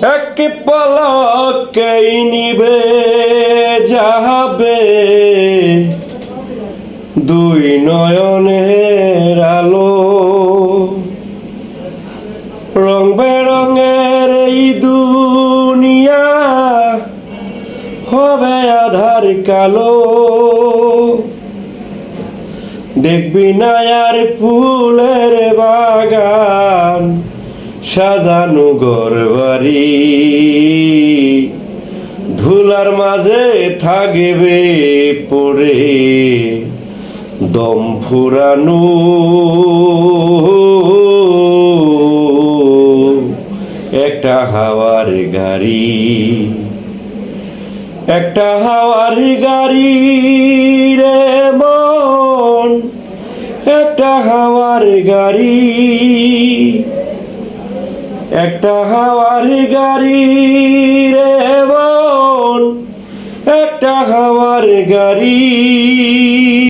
এক পলকেই নিবে যাবে দুই নয়নের আলো। রং বেরঙের এই দুনিয়া হবে আধার কালো। দেখবি না আর ফুলের বাগান সাজানো ঘরবাড়ি, ধুলার মাঝে থাকবে পড়ে দম ফুরানো। একটা হাওয়ার গাড়ি, একটা হাওয়ার গাড়ি রে মন, একটা হাওয়ার গাড়ি, একটা হাওয়ার গাড়ি রে মন, একটা হাওয়ার গাড়ি।